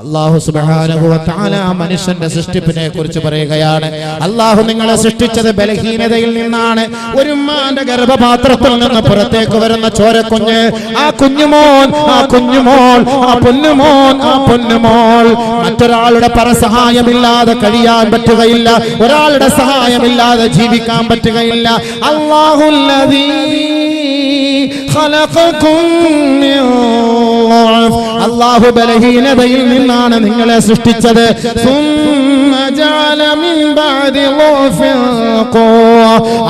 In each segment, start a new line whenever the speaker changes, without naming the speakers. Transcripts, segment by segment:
അല്ലാഹു സുബ്ഹാനഹു വ തആല മനുഷ്യന്റെ സൃഷ്ടിപ്പിനെ കുറിച്ച് പറയുകയാണ്. അല്ലാഹു നിങ്ങളെ സൃഷ്ടിച്ചത് ബലഹീനതയിൽ നിന്നാണ്. ഒരു ഉമ്മാന്റെ ഗർഭപാത്രത്തിൽ നിന്ന് പുറത്തേക്ക് വരുന്ന ചോരക്കുഞ്ഞ്, ആ കുഞ്ഞുമോൻ, ആ കുഞ്ഞുമോൾ, ആ പൊന്നുമോൻ, ആ പൊന്നുമോൾ മറ്റൊരാളുടെ പരസഹായമില്ലാതെ കഴിയാൻ പറ്റുകയില്ല. ഒരാളുടെ സഹായമില്ലാതെ ജീവിക്കാൻ പറ്റുകയില്ല. അല്ലാഹുല്ലദീ ഖലഖകും മിൻ ളഅഫ്, അല്ലാഹു ബലഹീനതയിൽ നിന്നാണ് നിങ്ങളെ സൃഷ്ടിച്ചത്. സുമ്മ ജഅല മിൻ ബഅദി ളഅഫിൻ ഖുവ്വ,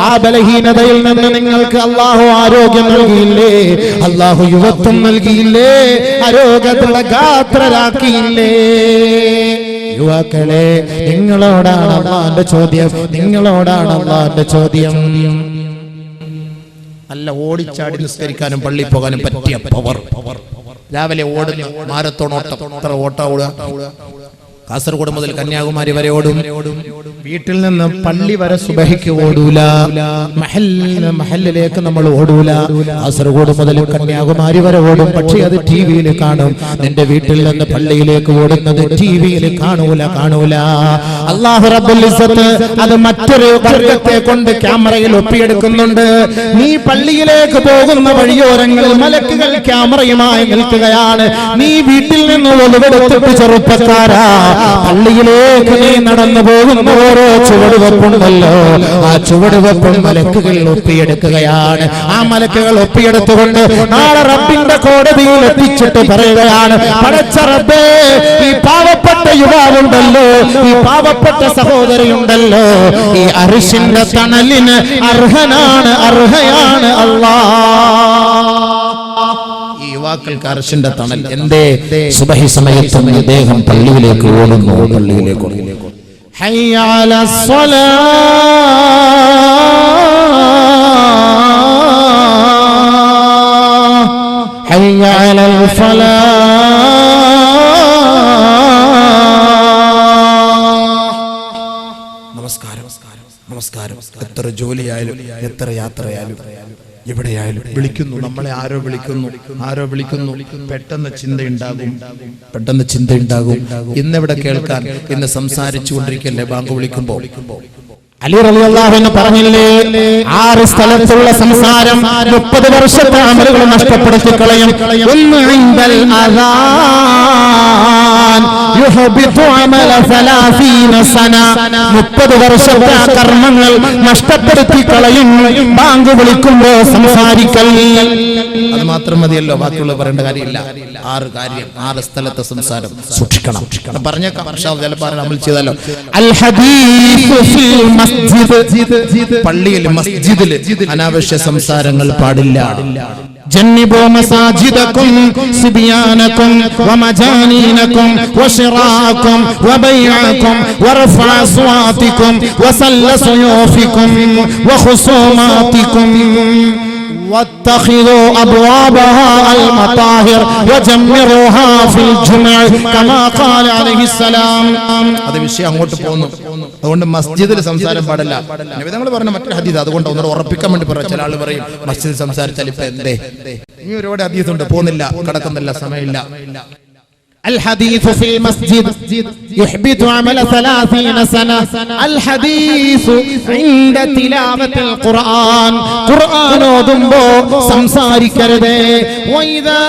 ആ ബലഹീനതയിൽ നിന്ന് നിങ്ങൾക്ക് അല്ലാഹു ആരോഗ്യം നൽകിയില്ലേ? അല്ലാഹു യുവത്വം നൽകിയില്ലേ? ആരോഗ്യത്തിലുള്ള ഗാത്രരാക്കിയില്ലേ? യുവാക്കളെ, നിങ്ങളോടാണ് അല്ലാഹുവിന്റെ ചോദ്യം, നിങ്ങളോടാണ് അല്ലാഹുവിന്റെ ചോദ്യം. നല്ല ഓടിച്ചാടി നിസ്കരിക്കാനും പള്ളി പോകാനും പറ്റിയ പവർ. രാവിലെ ഓടുന്ന മാരത്തോൺ ഓട്ടം, എത്ര ഓട്ടം ഓടുക? കാസർഗോഡ് മുതൽ കന്യാകുമാരി വരെ ഓടും. വീട്ടിൽ നിന്ന് പള്ളി വരെ സുബഹിക്ക് ഓടൂല. മഹല്ലിലേക്ക് നമ്മൾ ഓടൂല. കാസർഗോഡ് മുതൽ കന്യാകുമാരി വരെ ഓടും. പക്ഷേ അത് ടിവിയിൽ കാണും. നിന്റെ വീട്ടിൽ നിന്ന് പള്ളിയിലേക്ക് ഓടുന്നത് ടിവിയിൽ കാണൂല. അല്ലാഹു റബ്ബുൽ ഇസ്സത്ത് അത് മറ്റൊരു വർഗത്തെ കൊണ്ട് ക്യാമറയിൽ ഒപ്പിയെടുക്കുന്നുണ്ട്. നീ പള്ളിയിലേക്ക് പോകുന്ന വഴിയോരങ്ങളിൽ മലക്കുകൾ ക്യാമറയുമായി നിൽക്കുകയാണ്. നീ വീട്ടിൽ നിന്ന് ഒളിവെടുത്തിട്ട് ചെറുപ്പക്കാരാ, പള്ളിയിലേക്ക് നീ നടന്നു പോകുന്ന ഓരോ ചുവടുവെപ്പുണ്ടല്ലോ, ആ ചുവടുവെപ്പും മലക്കുകൾ ഒപ്പിയെടുക്കുകയാണ്. ആ മലക്കുകൾ ഒപ്പിയെടുത്തുകൊണ്ട് നാളെ റബ്ബിന്റെ കോടതിയിൽ എത്തിച്ചിട്ട് പറയുകയാണ്, പടച്ച റബ്ബേ, ഈ പാവപ്പെട്ട യുവാവുണ്ടല്ലോ, ഈ പാവപ്പെട്ട സഹോദരിയുണ്ടല്ലോ, ഈ അർശിന്റെ തണലിന് അർഹയാണ് അല്ലാഹ്. യുവാക്കൾക്ക് അർശിന്റെ തണൽ. എന്തേ? സുബഹി സമയത്ത് അദ്ദേഹം പള്ളിയിലേക്ക് ഓടുന്നു. ഹയ്യ അലസ്സലാഹ്, ഹയ്യ അലൽ ഫലാഹ്. നമസ്കാരം. എത്ര ജോലിയായാലും എത്ര യാത്രയായാലും എവിടെയായാലും വിളിക്കുന്നു, നമ്മളെ ആരോ വിളിക്കുന്നു. പെട്ടെന്ന് ചിന്തയുണ്ടാകും. ഇന്നിവിടെ കേൾക്കാൻ, ഇന്ന് സംസാരിച്ചു കൊണ്ടിരിക്കല്ലേ ബാങ്ക് വിളിക്കുമ്പോൾ. അലി റളിയല്ലാഹു അൻഹു പറഞ്ഞില്ലേ, 6 സ്ഥലത്തുള്ള സംസാരം 30 വർഷത്തെ അമലുകൾ നഷ്ടപ്പെടുത്തി കളയും. ഒന്ന് ഇൻദൽ അദാൻ യുഹബിതു അമല 30 സന, 30 വർഷത്തെ കർമ്മങ്ങൾ നഷ്ടപ്പെടുത്തി കളയും ബാങ്ക് വിളിക്കുമ്പോൾ സംസാരിക്കൽ. അത് മാത്രം മതിയല്ലോ, ബാക്കിയുള്ള പറയേണ്ട കാര്യമില്ല. 6 കാര്യം, 6 സ്ഥലത്തെ സംസാരം സൂക്ഷിക്കണം. പറഞ്ഞേക്കാം, അമൽ ചെയ്താലോ. അൽ ഹദീസ് ഫിൽ മസ്ജിദ്, പള്ളിയിൽ മസ്ജിദിൽ അനാവശ്യ സംസാരങ്ങൾ പാടില്ല. جنبوا مساجدكم صبيانكم ومجانينكم وشراءكم وبيعكم ورفع أصواتكم وسل سيوفكم وخصوماتكم واتخذوا أبوابها المطاهر وجمروها في الجمع كما قال عليه السلام. അത് വിഷയം അങ്ങോട്ട് പോകുന്നു. അതുകൊണ്ട് മസ്ജിദിൽ സംസാരം പാടില്ല. നബി തങ്ങൾ പറഞ്ഞ മറ്റൊരു ഹദീസ്, അതുകൊണ്ട് ഒന്നുകൂടെ ഉറപ്പിക്കാൻ വേണ്ടി പറയാം. ചില ആൾ പറയും മസ്ജിദിൽ സംസാരിച്ചാൽ ഇപ്പൊ എന്തേ? ഇനി ഒരുപാട് ഹദീസ് ഉണ്ട്, പോകുന്നില്ല, കടക്കുന്നില്ല, സമയമില്ല. الحديث في المسجد يحبط عمل 30 سنة. الحديث عند تلاوة القرآن, قرآن ഓതുമ്പോ സംസാരിക്കരുത്. وإذا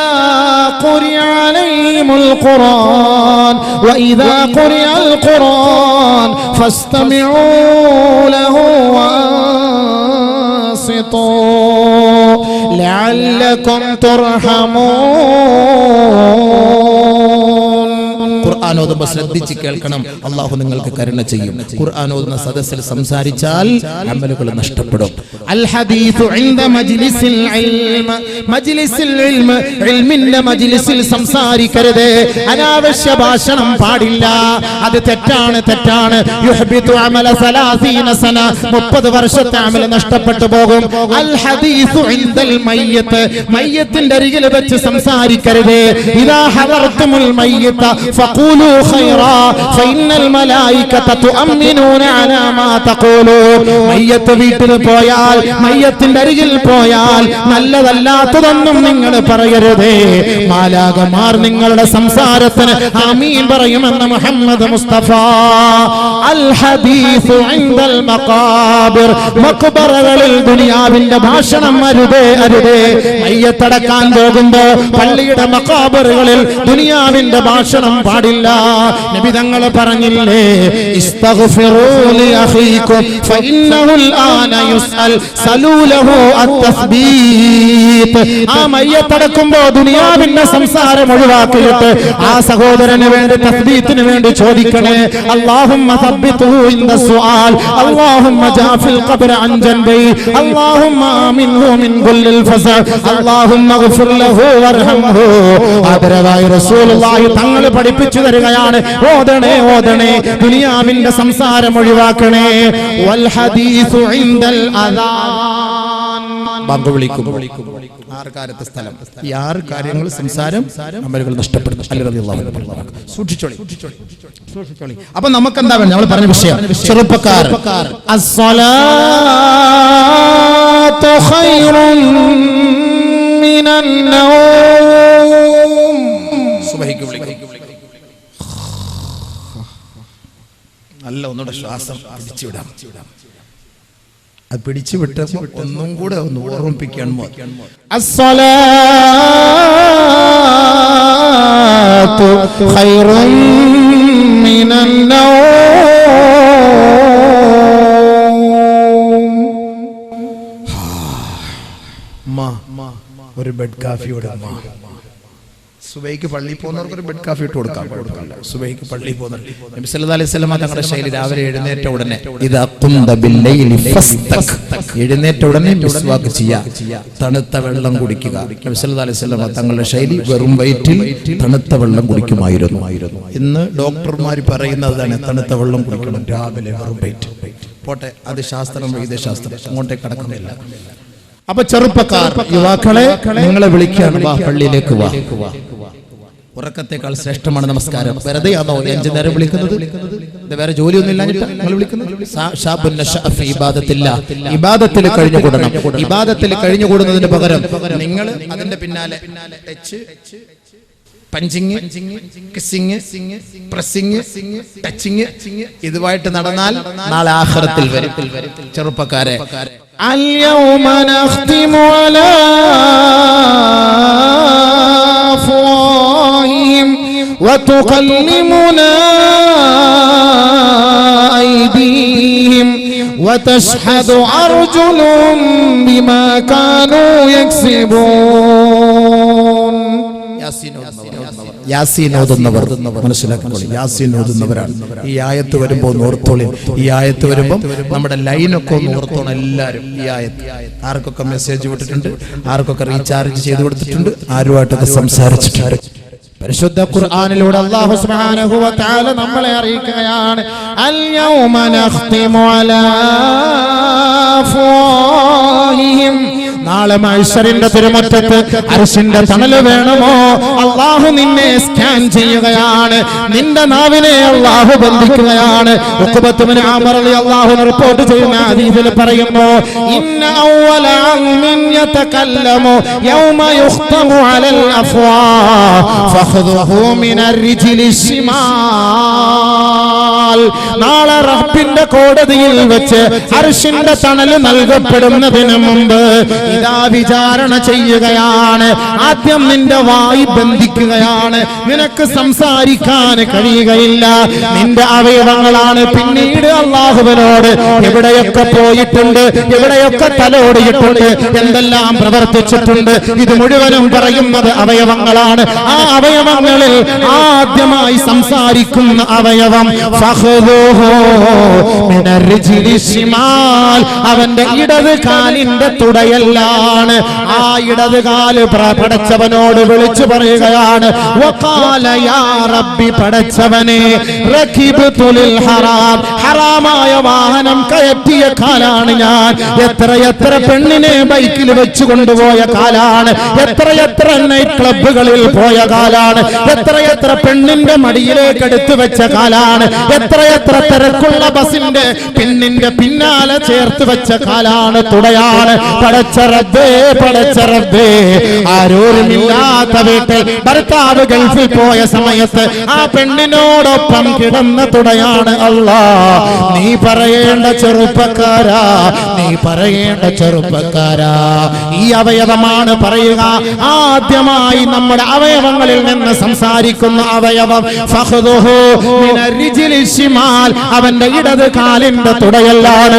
قرئ عليهم القرآن وإذا قرئ القرآن فاستمعوا له وأنصتوا لعلكم ترحمون. ഖുർആൻ ഓതുമ്പോൾ ശ്രദ്ധിച്ച് കേൾക്കണം, അല്ലാഹു നിങ്ങൾക്ക് കരുണ ചെയ്യും. ഖുർആൻ ഓതുന്ന സദസ്സിൽ സംസാരിച്ചാൽ അമലുകൾ നഷ്ടപ്പെടും. അൽ ഹദീസു ഇൻദ മജ്ലിസിൽ ഇൽമ്, മജ്ലിസിൽ ഇൽമ്, ഇൽമിന്റെ മജ്ലിസിൽ സംസാരിക്കരുത്. അനാവശ്യ ഭാഷണം പാടില്ല. അത് തെറ്റാണ്. യുഹ്ബിതു അമല 30 സന, 30 വർഷത്തെ അമൽ നഷ്ടപ്പെട്ടു പോകും. അൽ ഹദീസു ഇൻദൽ മയ്യിത്ത്, മയ്യിത്തിന്റെ അരികിൽ വെച്ച് സംസാരിക്കരുത്. ഇദാ ഹദർതുമുൽ മയ്യിത്ത ഫഖൂലു തഖൂലു ഖൈറാ ഫഇന്നൽ മലായികത തുഅമ്മിനൂന അലാ മാ തഖൂലൂൻ. മയ്യത്ത് വീട്ടിൽ പോയാൽ, മയ്യത്തിന്റെ അരികിൽ പോയാൽ നല്ലതല്ലാത്തതൊന്നും നിങ്ങൾ പറയരുതേ. മാലാഖമാർ നിങ്ങളുടെ സംസാരത്തിന് ആമീൻ പറയുമെന്ന് മുഹമ്മദ് മുസ്തഫ. അൽ ഹദീസു ഇൻദൽ മഖാബിർ. മഖ്ബറകളിൽ ദുനിയാവിന്റെ ഭാഷണം അരുതേ, അരുതേ. മയ്യത്തടക്കാൻ പോകുമ്പോ പള്ളിയുടെ മഖാബറുകളിൽ ദുനിയാവിന്റെ ഭാഷണം പാടില്ല. നബി തങ്ങൾ പറഞ്ഞില്ലേ, ഇസ്തഗ്ഫിറൂ ലി അഖീകും ഫഇന്നഹുൽ ആന യുസ്അൽ സലൂലഹു അത്തസ്ബീത്. ആ മയ്യത്തടക്കുമ്പോ ദുനിയാവിന്റെ സംസാരം ഒഴിവാക്കിയിട്ട് ആ സഹോദരന് വേണ്ടി തസ്ബീത്തിന് വേണ്ടി ചോദിക്കണേ. അല്ലാഹുമ്മ സബ്ബിത്ഹു ഇൻദ സുആൽ, അല്ലാഹുമ്മ ജാഫിൽ ഖബ്ര അൻ ജൻബി, അല്ലാഹുമ്മ ആമിൻഹു മിൻ കുല്ലിൽ ഫസഅ, അല്ലാഹുമ്മഗ്ഫിർ ലഹു വർഹംഹു. ആദരവായി റസൂലുള്ളാഹി തങ്ങൾ പഠിപ്പിച്ചു തരികയാണ്, ഓതണേ ഓതണേ, ദുനിയാവിന്റെ സംസാരം ഒഴിവാക്കണേ. വൽ ഹദീസു ഇൻദൽ അദാൻ. ബാങ്ക് വിളിക്കും, ആർക്കാരത്തെ സ്ഥലം, ഈ 6 കാര്യങ്ങൾ സംസാരം അമലുകൾ നഷ്ടപ്പെടുന്നു. അലി റളിയല്ലാഹു അൻഹു സൂക്ഷിച്ചോളി, സൂക്ഷിച്ചോളി. അപ്പൊ നമുക്ക് എന്താ വേണ്ടത്? നമ്മൾ പറഞ്ഞ വിഷയം ചെറുപ്പക്കാർ. അസ്സലാത്തു ഖൈറുൻ മിനൻ നൗം. സുബ്ഹിക്ക് വിളിക്കും. നല്ല ഒന്നുകൂടെ ശ്വാസം പിടിച്ചു വിടാം. അത് പിടിച്ചു വിട്ട് ഒന്നും കൂടെ ഒന്ന് ഓർമ്മിപ്പിക്കാൻ. അസ്സലാത്തു ഖൈറുൻ മിനൻ നൗം. ഒരു ബെഡ് കാഫി കൊടുക്കാം. സുബൈക്ക് പള്ളിയിൽ പോകുന്നവർക്ക് ഒരു ബെഡ് കാഫി ഇട്ട് കൊടുക്കാം. സുബൈക്ക് പള്ളിയിൽ പോകുന്നവർ നബി സല്ലല്ലാഹു അലൈഹി വസല്ലം തങ്ങളുടെ ശൈലി രാവിലെ എഴുന്നേറ്റ ഉടനെ ഇദാ ഖുംത ബില്ലൈലി ഫസ്തക്, എഴുന്നേറ്റ ഉടനെ മിസ്വാക്ക് ചെയ്യുക, തണുത്ത വെള്ളം കുടിക്കുക. നബി സല്ലല്ലാഹു അലൈഹി വസല്ലം തങ്ങളുടെ ശൈലി വെറും വയറ്റിൽ തണുത്ത വെള്ളം കുടിക്കുമായിരുന്നു. ഇന്ന് ഡോക്ടർമാർ പറയുന്നതാണ് തണുത്ത വെള്ളം കുടിക്കണം രാവിലെ വെറും വയറ്റിൽ. പോട്ടെ, അത് ശാസ്ത്രം, വൈദ്യശാസ്ത്രം, അങ്ങോട്ടേ കടക്കുന്നില്ല. അപ്പൊ ചെറുപ്പക്കാർ, യുവാക്കളെ, നിങ്ങളെ വിളിക്കുകയാണ്, വാ പള്ളിയിലേക്ക് വാ. ഉറക്കത്തെക്കാൾ ശ്രേഷ്ഠമാണ് നമസ്കാരം. വെറുതെ ആണോ 5 നേരം വിളിക്കുന്നത്? വേറെ ജോലിയൊന്നും ഇല്ലാഞ്ഞിട്ട് നിങ്ങൾ വിളിക്കുന്നത്? ഇബാദത്തിൽ കഴിഞ്ഞുകൂടണം. ഇബാദത്തിൽ കഴിഞ്ഞുകൂടുന്നതിന് പകരം നിങ്ങൾ അതിന്റെ പിന്നാലെ touch, punching, kissing, pressing, touching ഇതുമായിട്ട് നടന്നാൽ നാളെ ആഖിറത്തിൽ വരും. ചെറുപ്പക്കാരെ, اليوم نختم على أفواههم وتكلمنا أيديهم وتشهد أرجلهم بما كانوا يكسبون. യാസീൻ ഓതുന്നവർ മനസ്സിലാക്കിക്കോളി, യാസീൻ ഓതുന്നവരാണ്. ഈ ആയത്ത് വരുമ്പോൾ ഓർത്തോളി. ഈ ആയത്ത് വരുമ്പോൾ നമ്മുടെ ലൈനൊക്കെ ഒന്ന് ഓർത്തോണം എല്ലാവരും. ഈ ആയത്ത് ആർക്കൊക്കെ മെസ്സേജ് വിട്ടിട്ടുണ്ട്, ആർക്കൊക്കെ റീചാർജ് ചെയ്ത് കൊടുത്തിട്ടുണ്ട്, ആരുമായിട്ടൊക്കെ സംസാരിച്ചിട്ടുണ്ട്. പരിശുദ്ധ ഖുർആനിലൂടെ അല്ലാഹു സുബ്ഹാനഹു വ തആല നമ്മളെ അറിയിക്കുകയാണ്, അൽ യൗമ നഖ്തിമു അലാ അഫ്വാഹിഹിം. നാളെ മഹ്ശറിന്റെ തിരുമുറ്റത്ത് അർശിന്റെ തണല് വേണമോ? അല്ലാഹു നിന്നെ സ്കാൻ ചെയ്യുകയാണ്, നിന്റെ നാവിനെ അല്ലാഹു ബന്ധിക്കുകയാണ്. ഉഖബത്ത് ഇബ്നു ആമിർ റളിയല്ലാഹു അൻഹു റിപ്പോർട്ട് ചെയ്യുന്ന ഹദീസിൽ പറയുന്നു, ഇന്ന അവ്വല അൽമിൻ യതകല്ലമു യൗമ യുഖ്തമു അലൽ അഫ്വാഹ് ഫഖദുഹു മിനർ റിജ്ലി ശിമാൽ. നാളെ റബ്ബിന്റെ കോടതിയിൽ വെച്ച് അർശിന്റെ തണല് നൽകപ്പെടുന്നതിന് മുമ്പ് ഇതാ വിചാരണ ചെയ്യുകയാണ്. ആദ്യം നിന്റെ വായി ബന്ധിക്കുകയാണ്, നിനക്ക് സംസാരിക്കാൻ കഴിയുകയില്ല. നിന്റെ അവയവങ്ങളാണ് പിന്നീട് അല്ലാഹുവിനോട് എവിടെയൊക്കെ പോയിട്ടുണ്ട്, എവിടെയൊക്കെ തലോടിയിട്ടുണ്ട്, എന്തെല്ലാം പ്രവർത്തിച്ചിട്ടുണ്ട്, ഇത് മുഴുവനും പറയുന്നത് അവയവങ്ങളാണ്. ആ അവയവങ്ങളിൽ ആദ്യമായി സംസാരിക്കുന്ന അവയവം ഫഖദുഹു മിനർ റിജ്ലി ശിമാൽ, അവന്റെ ഇടത് കാലിന്റെ തുടയല്ലാണ്. ആ ഇടത് കാല് പടച്ചവനോട് വിളിച്ചു പറയുകയാണ്, വഖാല യാ റബ്ബി, പടച്ചവനെ, റകിബ്തു ലിൽ ഹറാം, ഹറാമായ വാഹനം കയറ്റിയ കാലാണ് ഞാൻ. എത്രയെത്ര പെണ്ണിനെ ബൈക്കിൽ വെച്ചു കൊണ്ടുപോയ കാലാണ്, എത്രയെത്ര നൈറ്റ് ക്ലബ്ബുകളിൽ പോയ കാലാണ്, എത്രയെത്ര പെണ്ണിന്റെ മടിയിലേക്ക് എടുത്തു വെച്ച കാലാണ്. എത്രയെത്ര തിരക്കുള്ള ബസിന്റെ പെണ്ണിന്റെ പിന്നാലെ ചേർത്ത് വെച്ച കാലാണ്, തുടയാണ്. പടച്ച റബ്ബേ, ആരോരുമില്ലാത്ത വീട്ടിൽ ഭർത്താവ് ഗൾഫിൽ പോയ സമയത്ത് ആ പെണ്ണിനോടൊപ്പം കിടന്ന തുടയാണ്. അല്ലാ, നീ പറയേണ്ട ചെറുപ്പക്കാരാ, ഈ അവയവമാണ് പറയുക. ആദ്യമായി നമ്മുടെ അവയവങ്ങളിൽ നിന്ന് സംസാരിക്കുന്ന അവയവം ഫഖ്ദുഹു മിനർ റിജ്ലി ശിമാൽ, അവന്റെ ഇടത് കാലിന്റെ തുടയല്ലാണ്.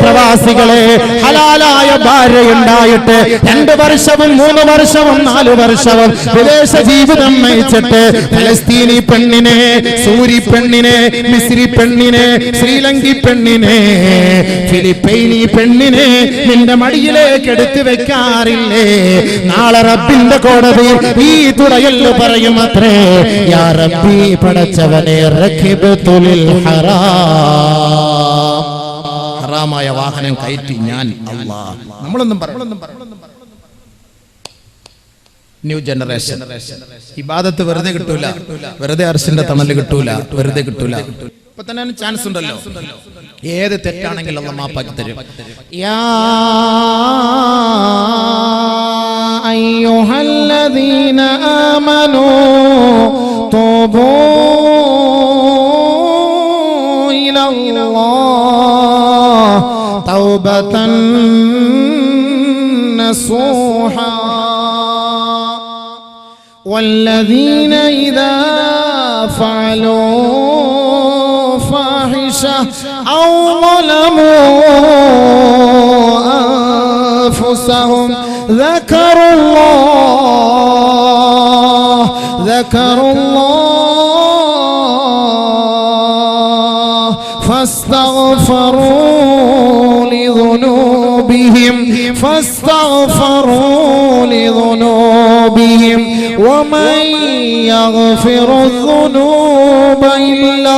പ്രവാസികളെ ഹലാലായ ഭാര്യയുണ്ടായിട്ട് 2 വർഷവും 3 വർഷവും 4 വർഷവും വിദേശ ജീവിതം നയിച്ചിട്ട് ഫലസ്തീനി പെണ്ണിനെ, സൂരി പെണ്ണിനെ, മിസ്രി പെണ്ണിനെ, ശ്രീലങ്കി പെണ്ണിനെ, ഫിലിപ്പൈനി പെണ്ണിനെ നിന്റെ മടിയിലേക്ക് എടുത്തു വെക്കാറില്ലേ? നാളെ റബ്ബിന്റെ കോടതിയിൽ ഈ തുടയല്ല് പറയും അത്രേ, യാ റബ്ബി, പടച്ചവനെ, റഖിബ്തുലിൽ ഹറാമായ വാഹനം കയറ്റി ഞാൻ അല്ലാഹ്. നമ്മളൊന്നും ന്യൂ ജനറേഷൻ ഇബാദത്ത് വെറുതെ കിട്ടൂല, വെറുതെ അർശിന്റെ തണല് കിട്ടൂല, വെറുതെ കിട്ടൂല. ഇപ്പൊ തന്നെ ചാൻസ് ഉണ്ടല്ലോ, ഏത് തെറ്റാണെങ്കിലും അല്ലാഹ് മാപ്പാക്കി തരും. യാ അയ്യുഹല്ലദീന ആമനൂ തൂബൂ ഇലല്ലാഹ് തൗബതൻ നസൂഹാ والذين إذا فعلوا فاحشة أو ظلموا أنفسهم ذكروا الله فاستغفروا لذنوبهم ومن يغفر الذنوب إلا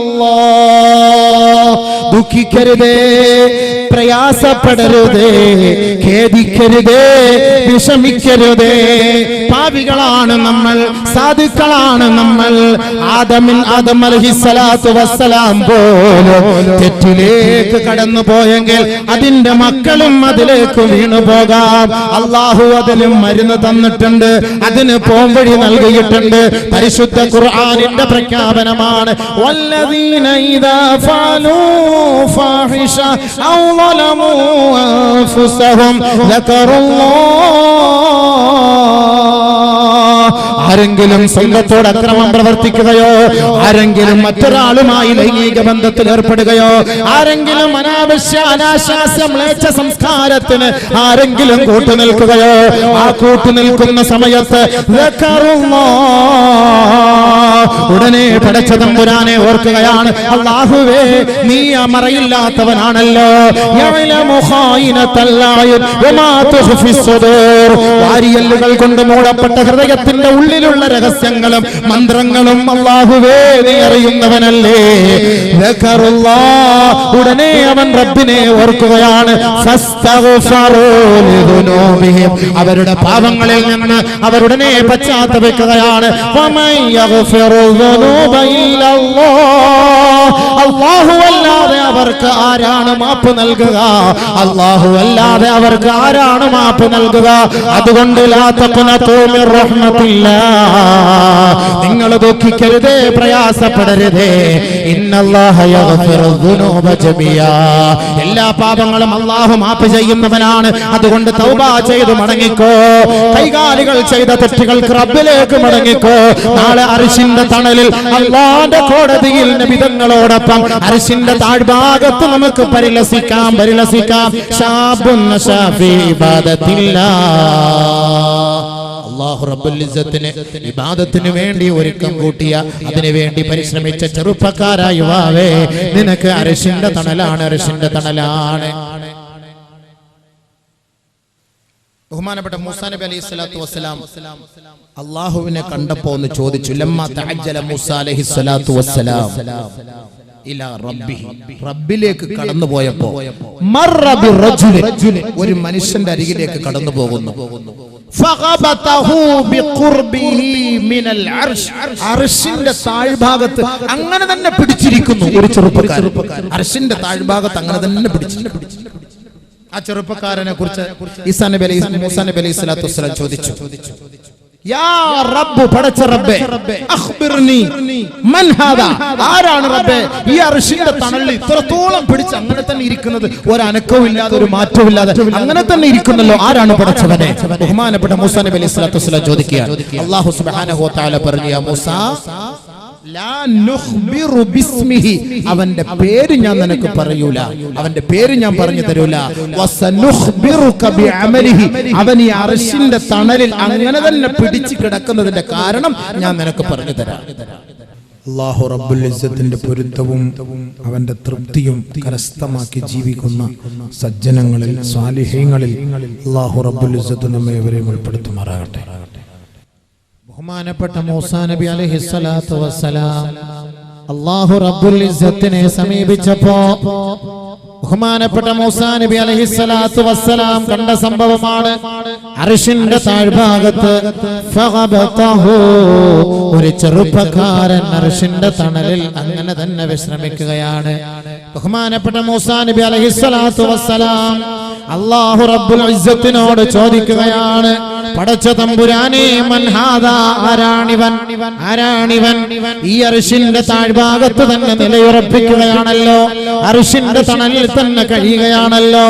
الله ദുഃഖിക്കരുതേ, പ്രയാസപ്പെടരുതേ, ഖേദിക്കരുതേ, വിഷമിക്കരുതേ. പാപികളാണ് നമ്മൾ, സാധുക്കളാണ് നമ്മൾ. ആദം അലൈഹിസ്സലാത്തു വസ്സലാം പോലും തെറ്റിലേക്ക് കടന്നു പോയെങ്കിൽ അതിന്റെ മക്കളും അതിലേക്ക് വീണു പോകാം. അള്ളാഹു അതിനും മരുന്ന് തന്നിട്ടുണ്ട്, അതിന് പോംവഴി നൽകിയിട്ടുണ്ട്. പരിശുദ്ധ ഖുർആനിന്റെ പ്രഖ്യാപനമാണ്, വല്ലദീന ഇദാ ഫഅലൂ ഫാഹിഷ ഔ ളലമൂ അൻഫുസഹും ദക്കറുല്ലാഹ്. ആരെങ്കിലും സ്വന്തത്തോട് അക്രമം പ്രവർത്തിക്കുകയോ, ആരെങ്കിലും മറ്റൊരാളുമായി ലൈംഗിക ബന്ധത്തിൽ ഏർപ്പെടുകയോ, ആരെങ്കിലും അനാശാസ്യ മ്ലേച്ഛ സംസ്കാരത്തിന് ആരെങ്കിലും കൂട്ടുനിൽക്കുകയോ, ആ കൂട്ടുനിൽക്കുന്ന സമയത്ത് ഉടനെ പടച്ച തമ്പുരാനെ ഓർക്കുകയാണ്. അല്ലാഹുവേ, നീ മറയില്ലാത്തവനാണല്ലോ. വാരിയല്ലുകൾ കൊണ്ട് മൂടപ്പെട്ട ഹൃദയത്തിന്റെ ഉള്ളിലുള്ള രഹസ്യങ്ങളും മന്ത്രങ്ങളും അല്ലാഹുവേ നീ അറിയുന്നവനല്ലേ. ഉടനെ അവൻ റബ്ബിനെ ഓർക്കുകയാണ്. അവരുടെ പാപങ്ങളിൽ നിന്ന് അവരുടനെ പശ്ചാത്തപിക്കുകയാണ്. അല്ലാഹു അല്ലാതെ അവർക്ക് ആരാണ് മാപ്പ് നൽകുക? അല്ലാഹു അല്ലാതെ അവർക്ക് ആരാണ് മാപ്പ് നൽകുക? അതുകൊണ്ട് ലാ തഖ്നതു മിർ റഹ്മത്തില്ലാഹ്, നിങ്ങൾ ദുഃഖിക്കരുതേ, പ്രയാസപ്പെടരുതേ. ഇന്നല്ലാഹ യഗ്ഫിറു ദുനൂബ ജമിയാ, എല്ലാ പാപങ്ങളും അല്ലാഹു മാപ്പ് ചെയ്യുന്നവനാണ്. അതുകൊണ്ട് തൗബ ചെയ്തു മടങ്ങിക്കോ. കൈകാലികൾ ചെയ്ത തെറ്റുകൾക്ക് റബ്ബിലേക്ക് മടങ്ങിക്കോ. നാളെ അർശിന്റെ തണലിൽ അല്ലാഹുവിന്റെ കോടതിയിൽ നബിതങ്ങളോടൊപ്പം അർശിന്റെ താഴ്ഭാഗത്ത് നമുക്ക് പരിലസിക്കാം. ശാബുൻ നശാഫി ഇബാദത്തില്ലാഹ്. അല്ലാഹു റബ്ബുൽ ഇസ്സത്തിന് ഇബാദത്തിന് വേണ്ടി ഒരുക്കം കൂട്ടിയ, അതിനു വേണ്ടി പരിശ്രമിച്ച ചെറുപ്പക്കാരായ യുവാവേ, നിനക്ക് അർശിന്റെ തണലാണ്, അർശിന്റെ തണലാണ്. ബഹുമാനപ്പെട്ട മൂസാ നബി അലൈഹിസ്സലാത്തു വസ്സലാം അല്ലാഹുവിനെ കണ്ടപ്പോൾ ഒന്ന് ചോദിച്ചു. ലമ്മാ തഅജ്ജല മൂസാ അലൈഹിസ്സലാത്തു വസ്സലാം, ഇലാ റബ്ബിഹി, റബ്ബിലേക്ക് കടന്നു പോയപ്പോ മർറ ബിറജുലി, ഒരു മനുഷ്യന്റെ അരികിലേക്ക് കടന്നു പോകുന്നു. ഫഖബതഹു ബിഖുർബിഹി മിനൽ അർശ്, അർശിന്റെ താഴ്ഭാഗത്ത് അങ്ങനെ തന്നെ പിടിച്ചിരിക്കുന്നു ഒരു ചെറുപ്പക്കാരൻ. അർശിന്റെ താഴ്ഭാഗത്ത് അങ്ങനെ തന്നെ പിടിച്ചിരിക്കുന്നു. ആ ചെറുപ്പക്കാരനെ കുറിച്ച് മൂസാ നബി അലൈഹി സ്വലാത്തു വസ്സലാം ചോദിച്ചു, യാ റബ്ബ്, പടച്ച റബ്ബേ, അഖ്ബിർനി മൻ ഹാദാ, ആരാണ് റബ്ബേ ഈ അർശിന്റെ തണലിൽ ഇത്രത്തോളം പിടിച്ച് അങ്ങനെ തന്നെ ഇരിക്കുന്നത്, ഒരു അനക്കവും ഇല്ലാതെ ഒരു മാറ്റവും ഇല്ലാതെ അങ്ങനെ തന്നെ ഇരിക്കുന്നല്ലോ, ആരാണ് പടച്ചവനെ? ബഹുമാനപ്പെട്ട മൂസാ നബി അലൈഹി സ്വലാത്തു വസ്സലാം ചോദിക്കുകയാണ്. അല്ലാഹു സുബ്ഹാനഹു വ തആല പറഞ്ഞു, യാ മൂസാ ലാ നുഖ്ബിറു ബിസ്മിഹി, അവന്റെ പേര് ഞാൻ നിനക്ക് പറയൂല, അവന്റെ പേര് ഞാൻ പറഞ്ഞു തരൂല. വസനുഖ്ബിറുക ബിഅമലിഹി, അവൻ ഈ അർശിന്റെ തണലിൽ അങ്ങനെ തന്നെ പിടിച്ചു കിടക്കുന്നതിന്റെ കാരണം ഞാൻ നിനക്ക് പറഞ്ഞു തരാം. അല്ലാഹു റബ്ബുൽ ഇസ്സത്തിന്റെ പൊരുത്തവും അവന്റെ തൃപ്തിയും കരസ്ഥമാക്കി ജീവിക്കുന്ന സജ്ജനങ്ങളിൽ, സ്വാലിഹീങ്ങളിൽ അല്ലാഹു റബ്ബുൽ ഇസ്സത്ത് നമ്മെ ഇവരെയും ഉൾപ്പെടുത്തുമാറാകട്ടെ. ബഹുമാനപ്പെട്ട മൂസാ നബി അലൈഹി സ്വലാത്തു വസ്സലാം അല്ലാഹു റബ്ബുൽ ഇസ്സത്തിനെ സമീപിച്ചപ്പോ ബഹുമാനപ്പെട്ട മൂസാ നബി അലൈഹി സ്വലാത്തു വസ്സലാം കണ്ട സംഭവമാണ്, അർശിന്റെ താഴ്ഭാഗത്ത് ഫഖബതഹു, ഒരു ചെറുപ്പക്കാരൻ അർശിന്റെ തണലിൽ അങ്ങനെ തന്നെ വിശ്രമിക്കുകയാണ്. ബഹുമാനപ്പെട്ട മൂസാ നബി അലൈഹി സ്വലാത്തു വസ്സലാം അല്ലാഹു റബ്ബുൽ ഇസ്സത്തിനോട് ചോദിക്കുകയാണ്, പടച്ച തമ്പുരാനേ, മൻ ഹാദാ, ആരാണിവൻ, ആരാണിവൻ? ഈ അർശിന്റെ താഴ്ഭാഗത്ത് തന്നെ നിലയുറപ്പിക്കുകയാണല്ലോ, അർശിന്റെ തണലിൽ തന്നെ കഴിയുകയാണല്ലോ,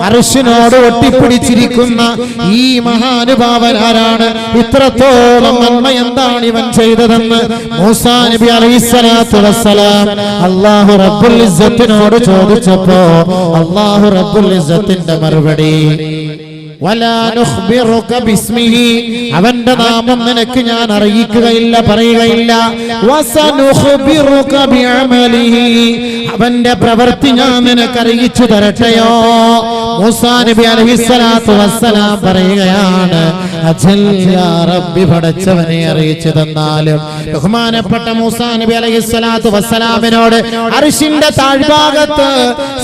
അർശിനോട് ഒട്ടിപ്പിടിച്ചിരിക്കുന്ന ഈ മഹാനുഭാവൻ ആരാണ്? ഇത്രത്തോളം നന്മ എന്താണ് ഇവൻ ചെയ്തതെന്ന് മൂസാ നബി അലൈഹിസ്സലാത്തു വസ്സലാം അല്ലാഹു റബ്ബുൽ ഇസ്സത്തിനോട് ചോദിച്ചപ്പോ അല്ലാഹു റബ്ബുൽ ഇസ്സത്തിന്റെ മറുപടി, വലാ നുഖ്ബിറുക ബിസ്മിഹി, അവന്റെ നാമം നിനക്ക് ഞാൻ അറിയിക്കുകയില്ല, പറയുകയില്ല. വസനുഖ്ബിറുക ബിഅമലിഹി, അവന്റെ പ്രവൃത്തി ഞാൻ നിനക്ക് അറിയിച്ചു തരട്ടെയോ? മൂസാ നബി അലൈഹിസ്സലാത്തു വസ്സലാം പറയുകയാണ്, അജൽ യാ റബ്ബി, പടച്ചവനെ അറിയിച്ചു തന്നാലും. ബഹുമാനപ്പെട്ട മൂസാ നബി അലൈഹിസ്സലാത്തു വസ്സലാമിനോട് അർശിന്റെ താഴ്ഭാഗത്ത്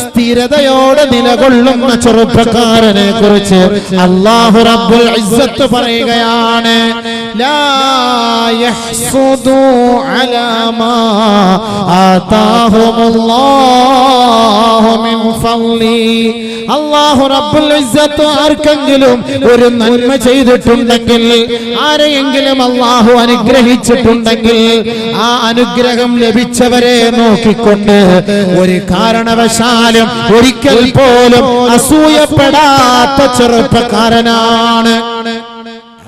സ്ഥിരതയോടെ നിലകൊള്ളുന്ന ചെറുപ്പക്കാരനെ കുറിച്ച് അല്ലാഹു റബ്ബുൽ ഇസ്സത്ത് പറയുകയാണ്, ലാ യഹ്സുദു അലാ മാ ആതാഹുമുല്ലാഹു മിൻ ഫളി. അല്ലാഹു റബ്ബുൽ ഇസ്സത്ത് ആർക്കെങ്കിലും ഒരു നന്മ ചെയ്തിട്ടുണ്ടെങ്കിൽ, ആരെയെങ്കിലും അല്ലാഹു അനുഗ്രഹിച്ചിട്ടുണ്ടെങ്കിൽ, ആ അനുഗ്രഹം ലഭിച്ചവരെ നോക്കിക്കൊണ്ട് ഒരു കാരണവശാലും ഒരിക്കൽ പോലും അസൂയപ്പെടാത്ത ചെറുപ്പക്കാരനാണ്.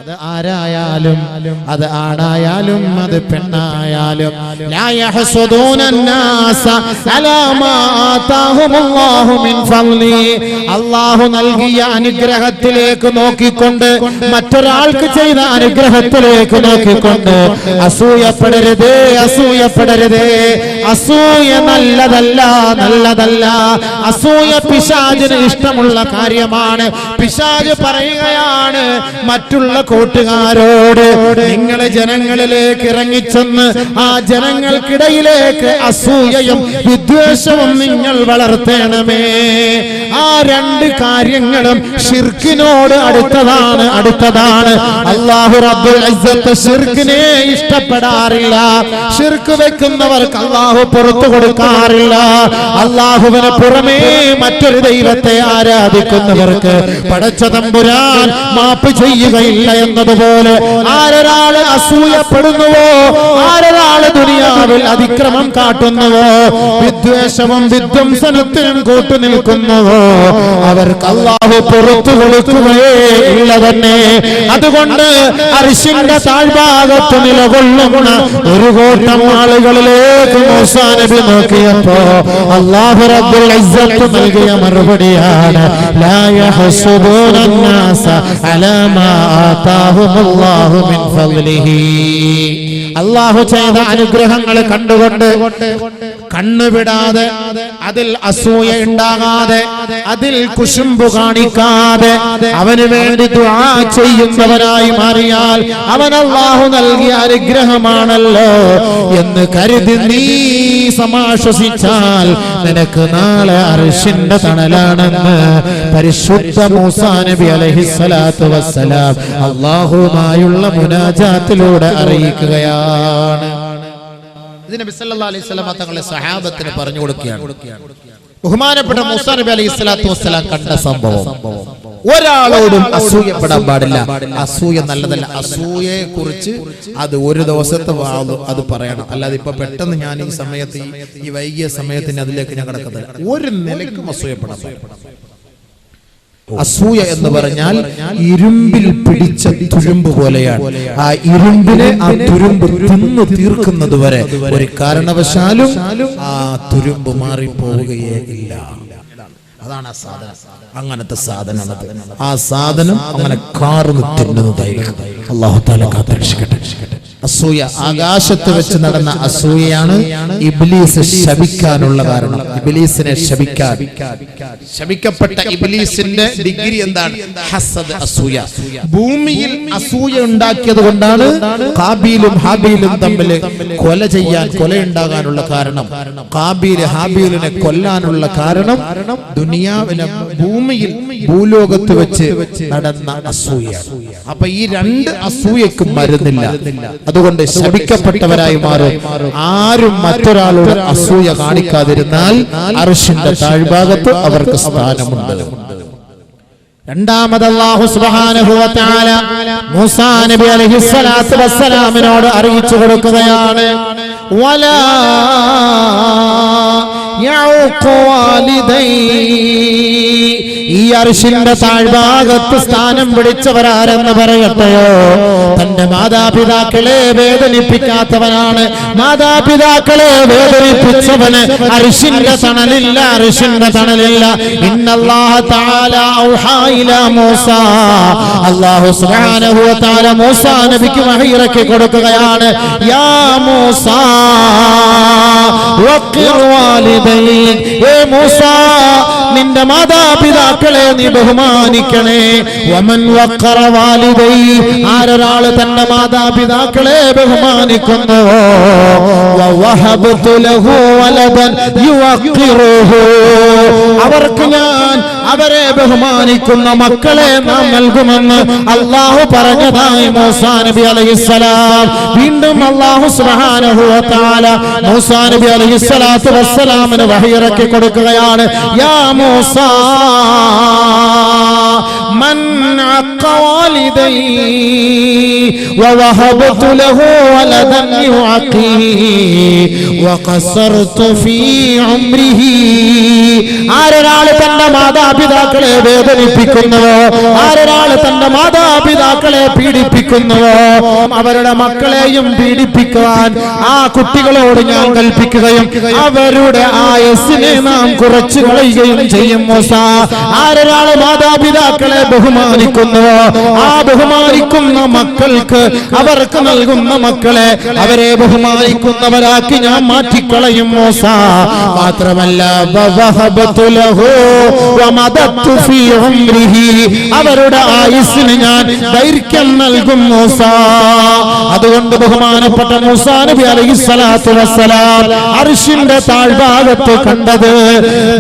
അത് ആരായാലും, അത് ആണായാലും അത് പെണ്ണായാലും, ലാ യഹ്സുദൂന അന്നാസ അലാ മാ ആതാഹുമുല്ലാഹു മിൻ ഫളി, അല്ലാഹു നൽകിയ അനുഗ്രഹത്തിലേക്ക് നോക്കിക്കൊണ്ട്, മറ്റൊരാൾക്ക് ചെയ്ത അനുഗ്രഹത്തിലേക്ക് നോക്കിക്കൊണ്ട് അസൂയപ്പെടരുതേ, അസൂയപ്പെടരുതേ. അസൂയ നല്ലതല്ല, നല്ലതല്ല. അസൂയ പിശാചിന് ഇഷ്ടമുള്ള കാര്യമാണ്. പിശാച് പറയുകയാണ് മറ്റുള്ള കൂട്ടുകാരോട്, നിങ്ങളെ ജനങ്ങളിലേക്ക് ഇറങ്ങിച്ചെന്ന് ആ ജനങ്ങൾക്കിടയിലേക്ക് അസൂയയും വിദ്വേഷവും നിങ്ങൾ വളർത്തണമേ. ആ രണ്ട് കാര്യങ്ങളും ശിർക്കിനോട് അടുത്തതാണ്, അടുത്തതാണ്. അല്ലാഹു റബ്ബുൽ ഇസ്സത്ത് ശിർക്കിനെ ഇഷ്ടപ്പെടാറില്ല. ശിർക്ക് വെക്കുന്നവർക്ക് അല്ലാഹു പുറത്തു കൊടുക്കാറില്ല. അല്ലാഹുവിന് പുറമേ മറ്റൊരു ദൈവത്തെ ആരാധിക്കുന്നവർക്ക് പടച്ച തമ്പുരാൻ മാപ്പ് ചെയ്യുകയില്ല എന്നതുപോലെ ആരൊരാള് അസൂയപ്പെടുന്നുവോ, ആരൊരാള് ദുനിയാവിൽ അതിക്രമം കാട്ടുന്നുവോ, വിദ്വേഷവും വിധ്വംസനത്തിനും കൂട്ടുനിൽക്കുന്നുവോ, അവർക്ക് അല്ലാഹു പുറത്തു കൊടുക്കുകയേ ഇല്ല തന്നെ. അതുകൊണ്ട് അർശിന്റെ താഴ്ഭാഗത്ത് നിലകൊള്ളുന്ന ഒരു കൂട്ടം ആളുകളിലേക്ക് മൂസാ നബി നോക്കിയപ്പോ അല്ലാഹു റബ്ബുൽ ഇസ്സത്ത് നൽകിയ മറുപടിയാണ്, ലാ യഹ്സുദൂന അന്നാസ അലാ മാ ആതാഹുമുല്ലാഹു മിൻ ഫളലിഹി. അല്ലാഹു ചെയ്ത അനുഗ്രഹങ്ങൾ കണ്ടുകൊണ്ട് കണ്ണുവിടാതെ, അതിൽ അസൂയ ഉണ്ടാകാതെ, അതിൽ കുശുമ്പ് കാണിക്കാതെ അവന് വേണ്ടി ദുആ ചെയ്യുന്നവനായി മാറിയാൽ അവൻ അല്ലാഹു നൽകിയ അനുഗ്രഹമാണല്ലോ എന്ന് കരുതി നീ സമാശ്വസിച്ചാൽ നിനക്ക് നാളെ അർശിന്റെ തണലാണെന്ന് പരിശുദ്ധ മൂസാ നബി അലൈഹിസ്സലാത്തു വസ്സലാം അല്ലാഹുവുമായുള്ള മുനാജാത്തിലൂടെ അറിയിക്കുകയാണ്. ഇത് നബി സല്ലല്ലാഹു അലൈഹി വസല്ലം തങ്ങളുടെ സഹാബത്തിന് പറഞ്ഞു കൊടുക്കുകയാണ്. ബഹുമാനപ്പെട്ട മൂസാ നബി അലൈഹിസ്സലാത്തു വസ്സലാം കണ്ട സംഭവം. ഒരാളോടും അസൂയപ്പെടാൻ പാടില്ല. അസൂയ നല്ലതല്ല. അസൂയയെ കുറിച്ച് അത് ഒരു ദിവസത്തെ അത് പറയണം. അല്ലാതെ ഇപ്പൊ പെട്ടെന്ന് ഞാൻ ഈ സമയത്ത് ഈ വൈകിയ സമയത്തിന് അതിലേക്ക് ഞാൻ കിടക്കത്തില്ല. ഒരു നിലയ്ക്കും അസൂയപ്പെടാൻ പാടില്ല. അസൂയ എന്ന് പറഞ്ഞാൽ ഇരുമ്പിൽ പിടിച്ച തുരുമ്പ് പോലെയാണ്. ആ ഇരുമ്പിനെ ആ തുരുമ്പ് തിന്നു തീർക്കുന്നത് വരെ ഒരു കാരണവശാലും ആ തുരുമ്പ് മാറിപ്പോവുകയേ ഇല്ല. അതാണ് ആ സാധനം. അങ്ങനത്തെ സാധനം. ആ സാധനം അങ്ങനെ കാർന്ന് തിന്നുന്നതായിരിക്കും. അല്ലാഹു തആല കാത്തുരക്ഷിക്കട്ടെ. അസൂയ, ആകാശത്ത് വെച്ച് നടന്ന അസൂയയാണ് ഇബ്ലീസ് ശപിക്കാനുള്ള കാരണം. ഇബ്ലീസിനെ ശപിക്കപ്പെട്ട ഇബ്ലീസിന്റെ ഡിഗ്രി എന്താണ്? ഹസദ്, അസൂയ. ഭൂമിയിൽ അസൂയ ഉണ്ടാക്കിയത് കൊണ്ടാണ് ഖാബീലും ഹാബീലും തമ്മിൽ കൊലയുണ്ടാകാനുള്ള കാരണം. ഖാബീല് ഹാബീലിനെ കൊല്ലാനുള്ള കാരണം ദുനിയാവിലെ ഭൂമിയിൽ ഭൂലോകത്ത് വെച്ച് നടന്ന അസൂയ. അപ്പൊ ഈ രണ്ട് അസൂയക്കും മരുന്നില്ല. അതുകൊണ്ട് ശപിക്കപ്പെട്ടവരായി മാറും. ആരും മറ്റൊരാളോട് അസൂയ കാണിക്കാതിരുന്നാൽ അർശിന്റെ താഴ്ഭാഗത്ത് അവർക്ക് സ്ഥാനമുണ്ട്. രണ്ടാമത് അല്ലാഹു സുബ്ഹാനഹു വ തആല മൂസാ നബി അലൈഹിസ്സലാത്തു വസ്സലാമിനോട് അറിയിച്ചു കൊടുക്കുകയാണ്. വലാ യഉഖു വാലിദൈ. ഈ അർശിന്റെ താഴ്ഭാഗത്ത് സ്ഥാനം പിടിച്ചവരാരെന്ന് പറയട്ടെയോ? തന്റെ മാതാപിതാക്കളെ വേദനിപ്പിക്കാത്തവനാണ്. മാതാപിതാക്കളെ വേദനിപ്പിച്ചവന് അർശിന്റെ തണലില്ല. അർശിന്റെ തണലില്ല. ഇന്നല്ലാഹ തആല ഔഹാ ഇലാ മൂസാ. അല്ലാഹു സുബ്ഹാനഹു വ തആല മൂസാ നബിക്ക് വഹി ഇറക്കി കൊടുക്കുകയാണ്. യാ മൂസാ വഖിർ വാലിദൈൻ. ഏ മൂസാ, നിന്റെ മാതാപിതാക്കളെ നീ ബഹുമാനിക്കണേ. വമൻ വഖറ വാലിദൈ. ആരൊരാൾ തന്റെ മാതാപിതാക്കളെ ബഹുമാനിക്കുന്നുവോ വവഹബതു ലഹു വലദൻ യുവഖിറുഹു. അവർക്ക് ഞാൻ അവരെ ബഹുമാനിക്കുന്ന മക്കളെ നാം നൽകുമെന്ന് അല്ലാഹു പറഞ്ഞതായി മൂസാ നബി അലൈഹിസ്സലാം. വീണ്ടും അല്ലാഹു സുബ്ഹാനഹു വ തആല മൂസാ നബി അലൈഹിസ്സലാത്തു വസ്സലാമിന് വഹി ഇറക്കി കൊടുക്കുകയാണ്. യാ മൂസാ മൻ അഖ വാലിദൈ വവഹബതു ലഹു വലദൻ യുഅഖി വഖസർതു ഫീ ഉംരിഹി. ആരൊരാൾ തന്റെ മാതാപിതാക്കളെ വേദനിപ്പിക്കുന്നുവോ, ആരൊരാൾ തന്റെ മാതാപിതാക്കളെ പീഡിപ്പിക്കുന്നുവോ, അവരുടെ മക്കളെയും പീഡിപ്പിക്കുവാൻ ആ കുട്ടികളോട് ഞാൻ കൽപ്പിക്കുകയും അവരുടെ ആയുസ്സിനെ നാം കുറച്ചു കളയുകയും ചെയ്യും. മൂസാ, ആരൊരാൾ മാതാപിതാക്കളെ ബഹുമാനിക്കുന്നുവോ ആ ബഹുമാനിക്കുന്ന മക്കൾക്ക്, അവർക്ക് നൽകുന്ന മക്കളെ അവരെ ബഹുമാനിക്കുന്നവരാക്കി ഞാൻ മാറ്റിക്കളയും. മൂസാ, മാത്രമല്ല അവരുടെ ആയുസ്സിന് ഞാൻ ദൈർഘ്യം നൽകും. മൂസാ, അതുകൊണ്ട് ബഹുമാനപ്പെട്ട മൂസാ നബി അലൈഹിസ്സലാത്തു വസ്സലാം അർശിന്റെ താഴ്ഭാഗത്ത് കണ്ടത്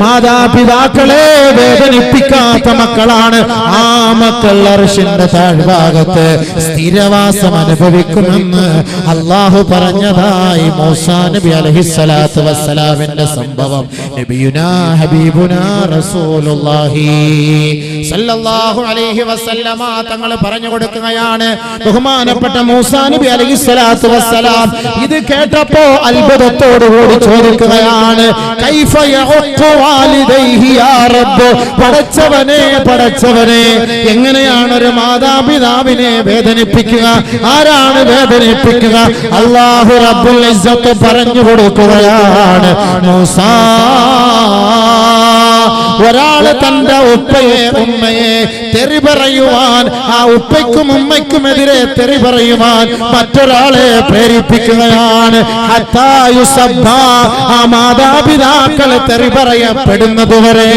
മാതാപിതാക്കളെ വേദനിപ്പിക്കാത്ത മക്കളാണ്. ആ മക്കൾ അർശിന്റെ താഴ്ഭാഗത്ത് സ്ഥിരവാസം അനുഭവിക്കുമെന്ന് അല്ലാഹു പറഞ്ഞതായി മൂസാ നബി അലൈഹിസ്സലാത്തു വസ്സലാമിന്റെ സംഭവം നബിയുനാ ഹബീബുനാ റസൂലുള്ളാഹി സല്ലല്ലാഹു അലൈഹി വസല്ലമ തങ്ങൾ പറഞ്ഞു കൊടുക്കുകയാണ്. ബഹുമാനപ്പെട്ട മൂസാ നബി അലൈഹിസ്സലാത്തു വസ്സലാം ഇത് കേട്ടപ്പോ അത്ഭുതത്തോടുകൂടി ചോദിക്കുകയാണ്, കൈഫ യഉഖു വാലിദൈഹി യാ റബ്ബ്. പടച്ചവനെ, പടച്ചവനെ, എങ്ങനെയാണ് ഒരു മാതാപിതാവിനെ വേദനിപ്പിക്കുക? ആരാണ് വേദനിപ്പിക്കുക? അല്ലാഹു റബ്ബുൽ ഇസ്സത്ത് പറഞ്ഞു കൊടുക്കുകയാണ്, മൂസാ ഒരാള് തന്റെ ഉപ്പയെ ഉമ്മയെ തെറി പറയുവാൻ, ആ ഉപ്പയ്ക്കും ഉമ്മയ്ക്കുമെതിരെ തെറി പറയുവാൻ മറ്റൊരാളെ പ്രേരിപ്പിക്കുകയാണ്. ഹത്താ യുസബ്ബ, ആ മാതാപിതാക്കളെ തെറി പറയപ്പെടുന്നതുവരെ.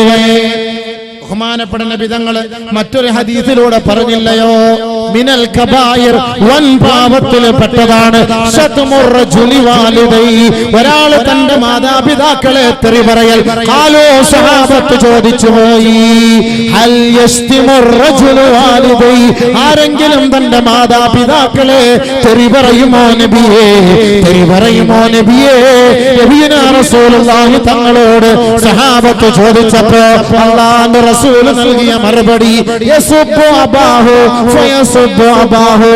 ബഹുമാനപ്പെട്ട നബി തങ്ങൾ മറ്റൊരു ഹദീസിലൂടെ പറഞ്ഞില്ലയോ, മിനൽ കബായിർ, വൻ പാപത്തിൽ പെട്ടതാണ് ശത്മുർ റജുലി വാലിദൈ, ഒരാൾ തന്റെ മാതാപിതാക്കളെ തെറി പറയൽ. ഖാലൂ, സഹാബത്ത് ചോദിച്ചു പോയി, ഹൽ യസ്തിമുർ റജുലു വാലിദൈ, ആരെങ്കിലും തന്റെ മാതാപിതാക്കളെ തെറി പറയുമോ നബിയേ, തെറി പറയുമോ നബിയേ? നബിയുനാ റസൂലുള്ളാഹി തങ്ങളോട് സഹാബത്ത് ചോദിച്ചപ്പോൾ അല്ലാഹുവിന്റെ റസൂൽ നൽകിയ മറുപടി, യസുബ്ബു അബാഹു ഫയസുബ്ബു അബാഹു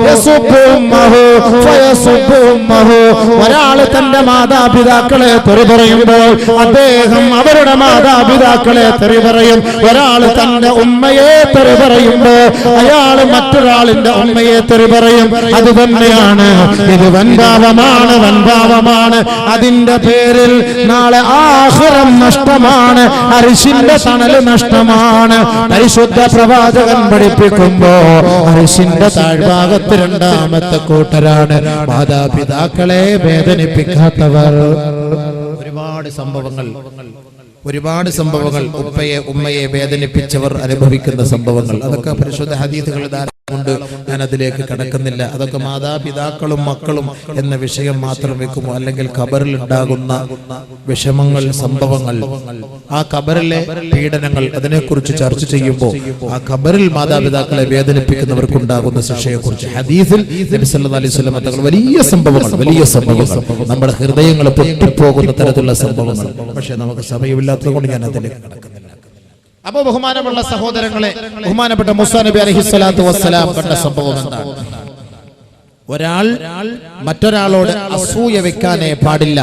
യസുബ്ബു ഉമ്മഹു ഫയസുബ്ബു ഉമ്മഹു. ഒരാൾ തന്റെ മാതാപിതാക്കളെ തെറി പറയുമ്പോൾ അദ്ദേഹം അവരുടെ മാതാപിതാക്കളെ തെറി പറയും. ഒരാൾ തന്റെ ഉമ്മയെ തെറി പറയുമ്പോൾ അയാൾ മറ്റൊരാളിന്റെ ഉമ്മയെ തെറി പറയും. അത് തന്നെയാണ്, ഇത് വൻപാപമാണ്, വൻപാപമാണ്. അതിന്റെ പേരിൽ നാളെ ആഖിറം നഷ്ടമാണ്, അർശിന്റെ തണൽ നഷ്ടമാണ്. പരിശുദ്ധ പ്രവാചകൻ പഠിപ്പിക്കുമ്പോ അർശിന്റെ താഴ്ഭാഗത്ത് രണ്ടാമത്തെ കൂട്ടരാണ് മാതാപിതാക്കളെ വേദനിപ്പിക്കാത്തവർ. ഒരുപാട് സംഭവങ്ങൾ ഉപ്പയെ ഉമ്മയെ വേദനിപ്പിച്ചവർ അനുഭവിക്കുന്ന സംഭവങ്ങൾ, അതൊക്കെ പരിശുദ്ധ ഹദീസുകൾ കൊണ്ട് ഞാൻ അതിലേക്ക് കടക്കുന്നില്ല. അതൊക്കെ മാതാപിതാക്കളും മക്കളും എന്ന വിഷയം മാത്രം വെക്കുമോ, അല്ലെങ്കിൽ ഖബറിൽ ഉണ്ടാകുന്ന വിഷമങ്ങൾ, സംഭവങ്ങൾ, ആ ഖബറിലെ പീഡനങ്ങൾ, അതിനെക്കുറിച്ച് ചർച്ച ചെയ്യുമ്പോൾ ആ ഖബറിൽ മാതാപിതാക്കളെ വേദനിപ്പിക്കുന്നവർക്കുണ്ടാകുന്ന ശിക്ഷയെക്കുറിച്ച് ഹദീസിൽ നബി സല്ലല്ലാഹു അലൈഹി വസല്ലം തങ്ങൾ വലിയ സംഭവങ്ങൾ നമ്മുടെ ഹൃദയങ്ങൾ പൊട്ടിപ്പോകുന്ന തരത്തിലുള്ള സംഭവങ്ങൾ. പക്ഷെ നമുക്ക് സമയമില്ലാത്തത് കൊണ്ട് ഞാൻ അതിലേക്ക് കടക്കുന്നില്ല. അപ്പൊ ബഹുമാനമുള്ള സഹോദരങ്ങളെ, ബഹുമാനപ്പെട്ട മൂസാ നബി അലൈഹിസ്സലാത്തു വസ്സലാം കണ്ട സംഭവം എന്താണ്? ഒരാൾ മറ്റൊരാളോട് അസൂയ വെക്കാനേ പാടില്ല.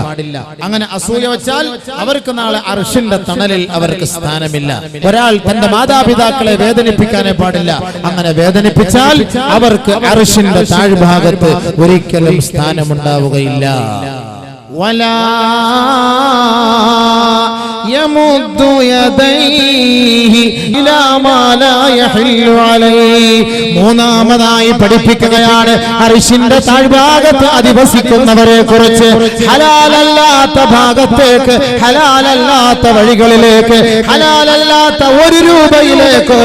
അങ്ങനെ അസൂയ വെച്ചാൽ അവർക്ക് നാളെ അർശിന്റെ തണലിൽ അവർക്ക് സ്ഥാനമില്ല. ഒരാൾ തന്റെ മാതാപിതാക്കളെ വേദനിപ്പിക്കാനേ പാടില്ല. അങ്ങനെ വേദനിപ്പിച്ചാൽ അവർക്ക് അർശിന്റെ താഴ്ഭാഗത്ത് ഒരിക്കലും സ്ഥാനമുണ്ടാവുകയില്ല. വലാ യമുദ്ദു യദൈഹി ഇലാ മാ ലാ യഹില്ലു അലൈഹി. മൂന്നാമതായി പഠിപ്പിക്കുകയാണ് അർശിന്റെ താഴ്ഭാഗത്ത് അധിവസിക്കുന്നവരെ കുറിച്ച്. ഹലാലല്ലാത്ത ഭാഗത്തേക്ക്, ഹലാലല്ലാത്ത വഴികളിലേക്ക്, ഹലാലല്ലാത്ത ഒരു രൂപയിലേക്കോ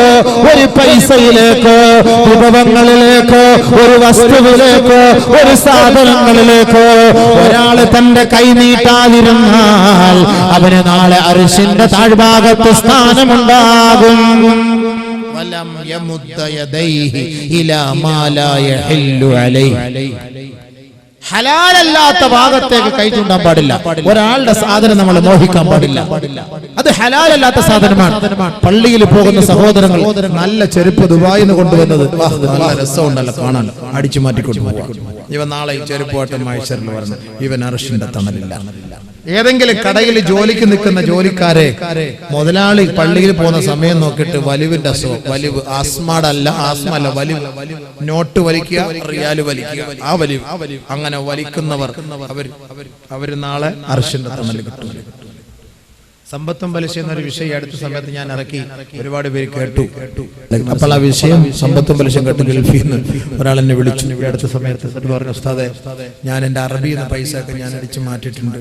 ഒരു പൈസയിലേക്കോ വിഭവങ്ങളിലേക്കോ ഒരു വസ്തുവിലേക്കോ ഒരു സാധനങ്ങളിലേക്കോ ഒരാൾ തന്റെ കൈ നീട്ടാതിരുന്നാൽ അവന് നാളെ അർശിന്റെ താഴ്ഭാഗത്ത് സ്ഥാനമുണ്ടാകും. വലം യമുദ്ദ യദൈഹി ഇലാ മാ ലാ യഹില്ലു അലൈഹി. ഹലാലല്ലാത്ത ഭാഗത്തേക്ക് കൈ ചൂണ്ടാൻ പാടില്ല. ഒരാളുടെ സാധനം നമ്മൾ മോഹിക്കാൻ പാടില്ല. അത് ഹലാലല്ലാത്ത സാധനമാണ്. പള്ളിയിൽ പോകുന്ന സഹോദരങ്ങൾ നല്ല ചെരുപ്പ് ദുബായിൽ നിന്ന് കൊണ്ടുവന്നത് നല്ല രസമുണ്ടല്ലോ കാണാൻ, അടിച്ചു മാറ്റിക്കൊണ്ടു പോവാം. ഇവൻ നാളെ ഈ ചെരുപ്പുമായിട്ട് മൈസൂരിൽ പറഞ്ഞു, ഇവൻ അർശിന്റെ തണലില്ല. ഏതെങ്കിലും കടയിൽ ജോലിക്ക് നിൽക്കുന്ന ജോലിക്കാരെ മുതലാളി പള്ളിയിൽ പോകുന്ന സമയം നോക്കിയിട്ട് വലിവിന്റെ അസുഖം, വലിവ് ആസ്മല്ല, വലിവ്, നോട്ട് വലിക്കുക, റിയാല് വലിക്കുക, ആ വലിവ്, അങ്ങനെ വലിക്കുന്നവർ അവര് നാളെ അർശിന്റെ തണൽ കിട്ടും. സമ്പത്തും പലിശ എന്നൊരു വിഷയം അടുത്ത സമയത്ത് ഞാൻ ഇറക്കി, ഒരുപാട് പേര് കേട്ടു. അപ്പോൾ ആ വിഷയം സമ്പത്തും പലിശ കേട്ട് ഗൾഫിൽ നിന്ന് ഒരാൾ എന്നെ വിളിച്ചു അടുത്ത സമയത്ത്. പറഞ്ഞു, ഉസ്താദേ, ഞാൻ എൻ്റെ അറബിയിൽ നിന്ന് പൈസ ഒക്കെ ഞാൻ അടിച്ചു മാറ്റിയിട്ടുണ്ട്.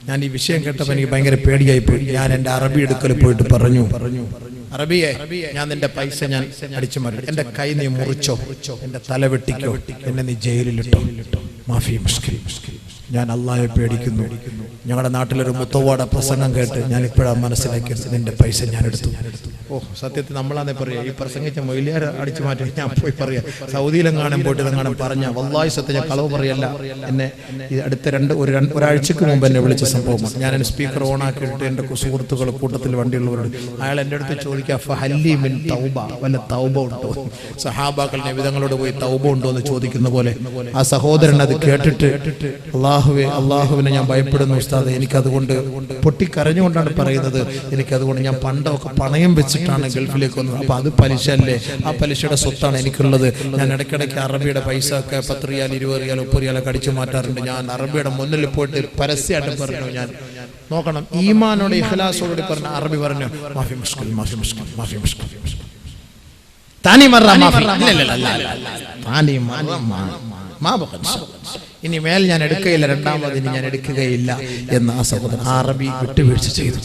ഞാൻ ഈ വിഷയം കേട്ടപ്പോൾ എനിക്ക് ഭയങ്കര പേടിയായി പോയി. ഞാൻ എൻ്റെ അറബി എടുക്കൽ പോയിട്ട് പറഞ്ഞു, അറബിയെ, ഞാൻ നിന്റെ പൈസ ഞാൻ അടിച്ചു മാറ്റി, എന്റെ കൈ നീ മുറിച്ചോ, എന്റെ തല വെട്ടിക്കോ, എന്നെ നീ ജയിലിലിട്ടോ, മാഫി മുഷ്കിൽ. ഞാൻ അള്ളാഹയെ പേടിക്കുന്നു. ഞങ്ങളുടെ നാട്ടിലൊരു മുത്തവാട പ്രസംഗം കേട്ട് ഞാൻ ഇപ്പോഴാണ് മനസ്സിലാക്കിയത്, നിന്റെ പൈസ ഞാൻ എടുത്തു. ഓ, സത്യത്തിൽ നമ്മളാന്നേ പറയാ, ഈ പ്രസംഗിച്ച മൊയിലിയാർ അടിച്ചു മാറ്റി ഞാൻ പോയി പറയാ, സൗദിയിലെങ്ങാനും പോയിട്ട് ഇതെങ്ങാനും പറഞ്ഞ വല്ലാഹി സത്യം ഞാൻ കളവ് പറയല്ല. എന്നെ അടുത്ത ഒരാഴ്ചക്ക് മുമ്പ് എന്നെ വിളിച്ച സംഭവമാണ്. ഞാൻ എൻ്റെ സ്പീക്കർ ഓൺ ആക്കിയിട്ട് എൻ്റെ സുഹൃത്തുക്കൾ കൂട്ടത്തിൽ വണ്ടിയുള്ളവരോട് അയാൾ എൻ്റെ അടുത്ത് ചോദിക്കുക, ഫഹല്ലി മിൻ തൗബ, വല്ല തൗബ ഉണ്ടോ? സഹാബാക്കൾ നബിതങ്ങളോട് പോയി തൗബ ഉണ്ടോ എന്ന് ചോദിക്കുന്ന പോലെ ആ സഹോദരൻ അത് കേട്ടിട്ട്, അള്ളാഹുവിനെ ഞാൻ ഭയപ്പെടുന്നു ഉസ്താദ്, എനിക്കതുകൊണ്ട് പൊട്ടിക്കരഞ്ഞുകൊണ്ടാണ് പറയുന്നത്, എനിക്കതുകൊണ്ട് ഞാൻ പണ്ടൊക്കെ പണയം വെച്ച് വെച്ചിട്ടാണ് ഗൾഫിലേക്ക് വന്നത്. അപ്പൊ അത് പലിശ അല്ലേ? ആ പലിശയുടെ സ്വത്താണ് എനിക്കുള്ളത്. ഞാൻ ഇടയ്ക്കിടയ്ക്ക് അറബിയുടെ പൈസ ഒക്കെ 10 റിയാൽ 20 റിയാൽ 30 റിയാലൊക്കെ അടിച്ചു മാറ്റാറുണ്ട്. ഞാൻ അറബിയുടെ മുന്നിൽ പോയിട്ട് പരസ്യമായിട്ട് പറഞ്ഞു, ഞാൻ നോക്കണം, ഈമാനോട് ഇഖ്ലാസോട് പറഞ്ഞ അറബി പറഞ്ഞു, മാഫി മുഷ്കിൽ മാഫി മുഷ്കിൽ മാഫി മുഷ്കിൽ താനി മറ മാഫി താനി ഇനി മേൽ ഞാൻ എടുക്കുകയില്ല, രണ്ടാമത് ഇനി ഞാൻ എടുക്കുകയില്ല എന്ന് ആ സഹോദരൻ അറബി വിട്ടുവീഴ്ച ചെയ്തു.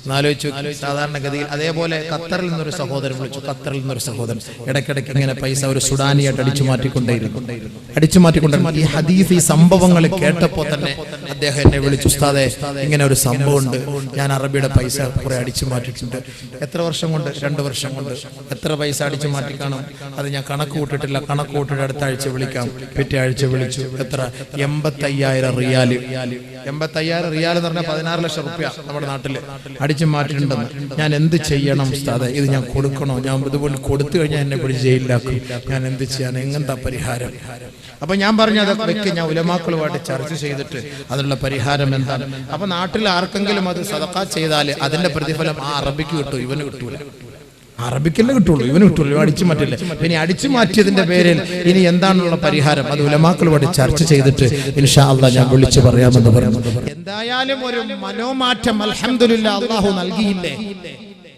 എന്നാലോചിച്ചു, സാധാരണഗതിയിൽ അതേപോലെ ഖത്തറിൽ നിന്നൊരു സഹോദരൻ വിളിച്ചു. ഖത്തറിൽ നിന്നൊരു സഹോദരൻ ഇടയ്ക്കിടയ്ക്ക് ഇങ്ങനെ പൈസ ഒരു സുഡാനിയായിട്ട് അടിച്ചു മാറ്റിക്കൊണ്ടേയിരുന്നു. ഈ ഹദീസ്, ഈ സംഭവങ്ങൾ കേട്ടപ്പോൾ തന്നെ അദ്ദേഹം എന്നെ വിളിച്ചു, ഉസ്താദേ ഇങ്ങനെ ഒരു സംഭവം ഉണ്ട്, ഞാൻ അറബിയുടെ പൈസ കുറെ അടിച്ചു മാറ്റിയിട്ടുണ്ട്. എത്ര വർഷം കൊണ്ട്? 2 വർഷം കൊണ്ട്. എത്ര പൈസ അടിച്ചു മാറ്റി കാണും? അത് ഞാൻ കണക്ക് കൂട്ടിട്ടില്ല. കണക്ക് കൂട്ടിട്ട് അടുത്ത ആഴ്ച വിളിക്കാം. പിറ്റേ ആഴ്ച വിളിച്ചു. എത്ര? 85,000 റിയാല്. 85,000 റിയാൽ എന്ന് പറഞ്ഞാൽ 16 ലക്ഷം റുപ്യ നമ്മുടെ നാട്ടില് അടിച്ചു മാറ്റിയിട്ടുണ്ടെന്ന്. ഞാൻ എന്ത് ചെയ്യണം ഉസ്താദേ? ഇത് ഞാൻ കൊടുക്കണോ? ഞാൻ ഇതുപോലെ കൊടുത്തു കഴിഞ്ഞാൽ എന്നെ പിടിച്ച് ജയിലിലാക്കും. ഞാൻ എന്ത് ചെയ്യാൻ? എങ്ങനത്തെ പരിഹാരം? അപ്പൊ ഞാൻ പറഞ്ഞു, അതൊക്കെ വെക്ക്, ഞാൻ ഉലമാക്കളുമായിട്ട് ചർച്ച ചെയ്തിട്ട് അതിനുള്ള പരിഹാരം എന്താണ്. അപ്പൊ നാട്ടിൽ ആർക്കെങ്കിലും അത് സദഖ ചെയ്താൽ അതിന്റെ പ്രതിഫലം ആ അറബിക്ക് കിട്ടും, ഇവന് കിട്ടൂല. അറബിക്കല്ലേ കിട്ടുള്ളൂ, ഇവന് കിട്ടുള്ളൂ, അടിച്ചു മാറ്റില്ല. ഇനി അടിച്ചു മാറ്റിയതിന്റെ പേരിൽ ഇനി എന്താണുള്ള പരിഹാരം? അത് ഉലമാക്കളുമായിട്ട് ചർച്ച ചെയ്തിട്ട് ഇൻഷാ അല്ലാഹ് ഞാൻ വിളിച്ചു പറയാമെന്ന് പറഞ്ഞു. എന്തായാലും ഒരു മനോമാറ്റം അൽഹംദുലില്ലാഹ് അല്ലാഹു നൽകിയില്ലേ?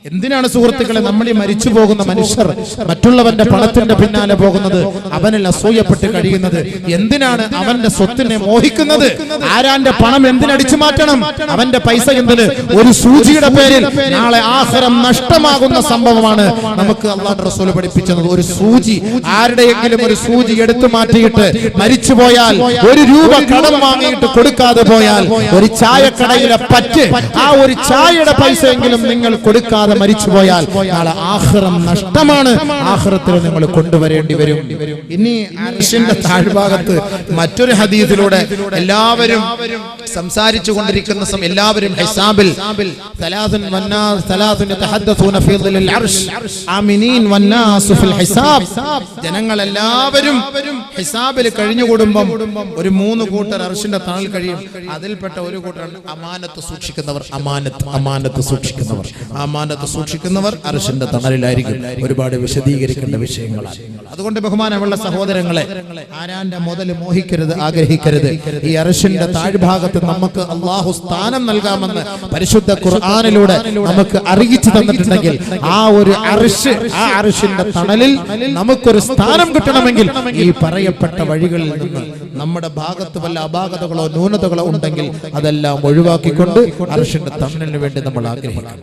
എന്തിനാണ് സുഹൃത്തുക്കളെ നമ്മൾ ഈ മരിച്ചു പോകുന്ന മനുഷ്യർ മറ്റുള്ളവന്റെ പണത്തിന്റെ പിന്നാലെ പോകുന്നത്, അവനിൽ അസൂയപ്പെട്ട് കഴിയുന്നത്? എന്തിനാണ് അവന്റെ സ്വത്തിനെ മോഹിക്കുന്നത്? ആരാന്റെ പണം എന്തിനടിച്ചു മാറ്റണം? അവന്റെ പൈസ എന്തിന്? ഒരു സൂചിയുടെ പേരിൽ നാളെ ആഖിറം നഷ്ടമാകുന്ന സംഭവമാണ് നമുക്ക് അല്ലാഹുവിന്റെ റസൂൽ പഠിപ്പിച്ചത്. ഒരു സൂചി, ആരുടെയെങ്കിലും ഒരു സൂചി എടുത്തു മാറ്റിയിട്ട് മരിച്ചു പോയാൽ, 1 രൂപ കടം വാങ്ങിയിട്ട് കൊടുക്കാതെ പോയാൽ, ഒരു ചായക്കടയിലെ പറ്റ്, ആ ഒരു ചായയുടെ പൈസയെങ്കിലും നിങ്ങൾ കൊടുക്കാതെ മരിച്ചുപോയാൽ നാളെ ആഖിറം നഷ്ടമാണ്. ആഖിറത്തിൽ നിങ്ങൾ കൊണ്ടുവരേണ്ടി വരും. ഇനി അർശിന്റെ താഴ്ഭാഗത്ത് മറ്റൊരു ഹദീസിലൂടെ എല്ലാവരും സംസാരിച്ചു കൊണ്ടിരിക്കുന്ന സമയം എല്ലാവരും ഹിസാബിൽ ജനങ്ങൾ എല്ലാവരും ഹിസാബിൽ കഴിഞ്ഞുകൂടുമ്പം ഒരു 3 കൂട്ടർ അർശിന്റെ തണൽ കഴിയും. അതിൽപ്പെട്ട ഒരു കൂട്ടർ അമാനത്ത് സൂക്ഷിക്കുന്നവർ. അമാനത്ത് സൂക്ഷിക്കുന്നവർ അർശിന്റെ തണലിലായിരിക്കും. ഒരുപാട് വിശദീകരിക്കേണ്ട വിഷയങ്ങളാണ്. അതുകൊണ്ട് ബഹുമാനമുള്ള സഹോദരങ്ങളെ, ആരാന്റെ മുതൽ മോഹിക്കരുത്, ആഗ്രഹിക്കരുത്. ഈ അർശിന്റെ താഴ്ഭാഗത്ത് നമുക്ക് അല്ലാഹു സ്ഥാനം നൽകാമെന്ന് പരിശുദ്ധ ഖുർആനിലൂടെ നമുക്ക് അറിയിച്ചു തന്നിട്ടുണ്ടെങ്കിൽ, ആ ഒരു അർശ്, ആ അർശിന്റെ തണലിൽ നമുക്കൊരു സ്ഥാനം കിട്ടണമെങ്കിൽ ഈ പറയപ്പെട്ട വഴികളിൽ നിന്ന് നമ്മുടെ ഭാഗത്ത് വല്ല അപാകതകളോ ന്യൂനതകളോ ഉണ്ടെങ്കിൽ അതെല്ലാം ഒഴിവാക്കിക്കൊണ്ട് അർശിന്റെ തണലിന് വേണ്ടി നമ്മൾ ആഗ്രഹിക്കണം.